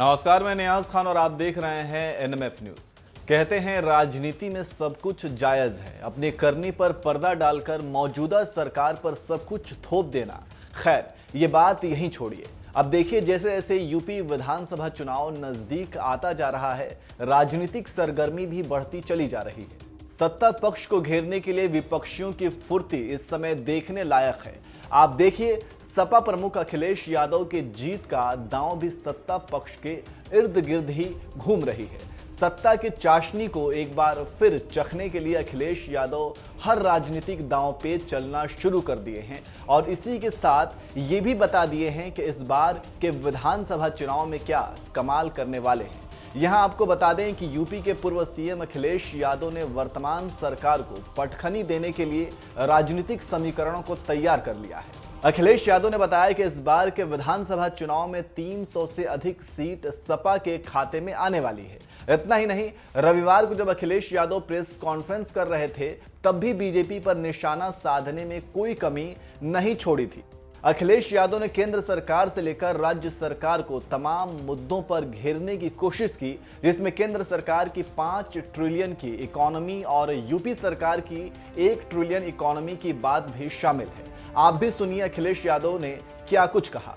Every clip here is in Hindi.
नमस्कार, मैं नियाज खान और आप देख रहे हैं एनएमएफ न्यूज। कहते हैं राजनीति में सब कुछ जायज है, अपनी करनी पर पर्दा डालकर मौजूदा सरकार पर सब कुछ थोप देना। खैर, ये बात यहीं छोड़िए। अब देखिए, जैसे जैसे यूपी विधानसभा चुनाव नजदीक आता जा रहा है, राजनीतिक सरगर्मी भी बढ़ती चली जा रही है। सत्ता पक्ष को घेरने के लिए विपक्षियों की फुर्ती इस समय देखने लायक है। आप देखिए, सपा प्रमुख अखिलेश यादव के जीत का दांव भी सत्ता पक्ष के इर्द गिर्द ही घूम रही है। सत्ता के चाशनी को एक बार फिर चखने के लिए अखिलेश यादव हर राजनीतिक दांव पे चलना शुरू कर दिए हैं और इसी के साथ ये भी बता दिए हैं कि इस बार के विधानसभा चुनाव में क्या कमाल करने वाले हैं। यहां आपको बता दें कि यूपी के पूर्व सीएम अखिलेश यादव ने वर्तमान सरकार को पटखनी देने के लिए राजनीतिक समीकरणों को तैयार कर लिया है। अखिलेश यादव ने बताया कि इस बार के विधानसभा चुनाव में 300 से अधिक सीट सपा के खाते में आने वाली है। इतना ही नहीं, रविवार को जब अखिलेश यादव प्रेस कॉन्फ्रेंस कर रहे थे, तब भी बीजेपी पर निशाना साधने में कोई कमी नहीं छोड़ी थी। अखिलेश यादव ने केंद्र सरकार से लेकर राज्य सरकार को तमाम मुद्दों पर घेरने की कोशिश की, जिसमें केंद्र सरकार की 5 ट्रिलियन की इकोनॉमी और यूपी सरकार की 1 ट्रिलियन इकोनॉमी की बात भी शामिल है। आप भी सुनिए अखिलेश यादव ने क्या कुछ कहा।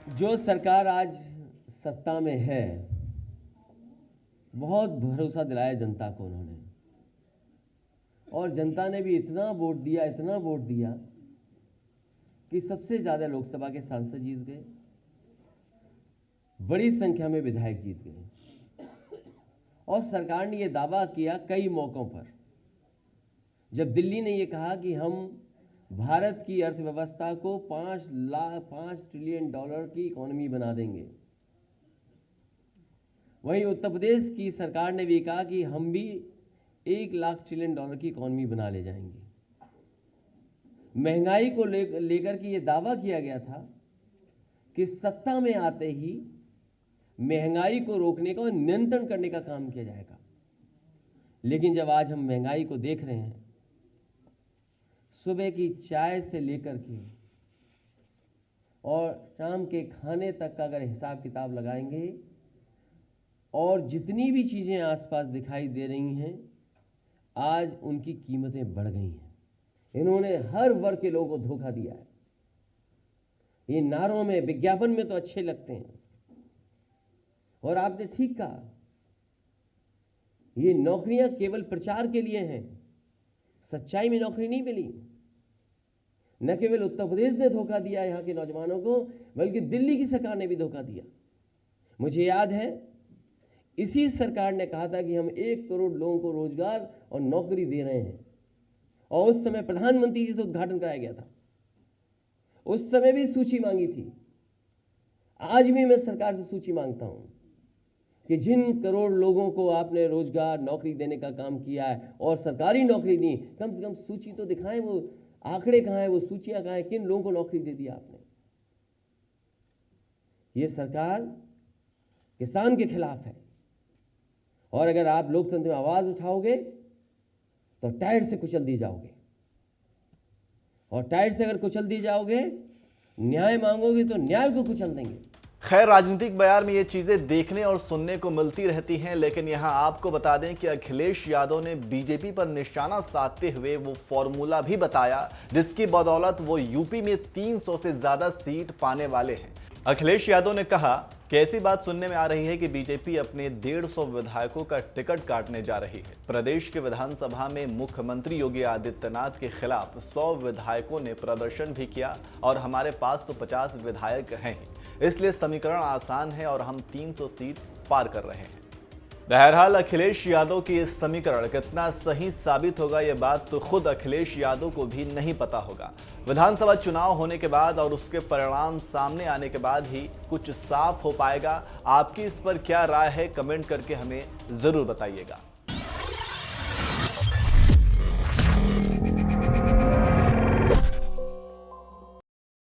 जो सरकार आज सत्ता में है, बहुत भरोसा दिलाया जनता को उन्होंने, और जनता ने भी इतना वोट दिया कि सबसे ज्यादा लोकसभा के सांसद जीत गए, बड़ी संख्या में विधायक जीत गए। और सरकार ने यह दावा किया कई मौकों पर, जब दिल्ली ने यह कहा कि हम भारत की अर्थव्यवस्था को 5 ट्रिलियन डॉलर की इकोनॉमी बना देंगे, वहीं उत्तर प्रदेश की सरकार ने भी कहा कि हम भी 1 लाख ट्रिलियन डॉलर की इकोनॉमी बना ले जाएंगे। महंगाई को लेकर के ये दावा किया गया था कि सत्ता में आते ही महंगाई को रोकने का और नियंत्रण करने का काम किया जाएगा। लेकिन जब आज हम महंगाई को देख रहे हैं, सुबह की चाय से लेकर के और शाम के खाने तक का अगर हिसाब किताब लगाएंगे, और जितनी भी चीजें आसपास दिखाई दे रही हैं, आज उनकी कीमतें बढ़ गई हैं। इन्होंने हर वर्ग के लोगों को धोखा दिया है। ये नारों में, विज्ञापन में तो अच्छे लगते हैं, और आपने ठीक कहा, ये नौकरियां केवल प्रचार के लिए हैं। सच्चाई में नौकरी नहीं मिली। न केवल उत्तर प्रदेश ने धोखा दिया यहां के नौजवानों को, बल्कि दिल्ली की सरकार ने भी धोखा दिया। मुझे याद है, इसी सरकार ने कहा था कि हम 1 करोड़ लोगों को रोजगार और नौकरी दे रहे हैं, और उस समय प्रधानमंत्री जी से उद्घाटन कराया गया था। उस समय भी सूची मांगी थी। आज भी मैं सरकार से सूची मांगता हूं कि जिन करोड़ लोगों को आपने रोजगार नौकरी देने का काम किया है और सरकारी नौकरी दी, कम से कम सूची तो दिखाएं। वो आंकड़े कहां हैं, वो सूचियां कहां हैं, किन लोगों को नौकरी दे दी आपने। ये सरकार किसान के खिलाफ है, और अगर आप लोकतंत्र में आवाज उठाओगे तो टायर से कुचल दी जाओगे, और टायर से अगर कुचल दी जाओगे, न्याय मांगोगे तो न्याय को कुचल देंगे। खैर, राजनीतिक बयान में ये चीजें देखने और सुनने को मिलती रहती हैं, लेकिन यहां आपको बता दें कि अखिलेश यादव ने बीजेपी पर निशाना साधते हुए वो फॉर्मूला भी बताया जिसकी बदौलत वो यूपी में 300 से ज्यादा सीट पाने वाले हैं। अखिलेश यादव ने कहा कि ऐसी बात सुनने में आ रही है कि बीजेपी अपने 150 विधायकों का टिकट काटने जा रही है। प्रदेश के विधानसभा में मुख्यमंत्री योगी आदित्यनाथ के खिलाफ 100 विधायकों ने प्रदर्शन भी किया, और हमारे पास तो 50 विधायक हैं ही, इसलिए समीकरण आसान है और हम 300 सीट पार कर रहे हैं। बहरहाल, अखिलेश यादव की इस समीकरण कितना सही साबित होगा, यह बात तो खुद अखिलेश यादव को भी नहीं पता होगा। विधानसभा चुनाव होने के बाद और उसके परिणाम सामने आने के बाद ही कुछ साफ हो पाएगा। आपकी इस पर क्या राय है, कमेंट करके हमें जरूर बताइएगा।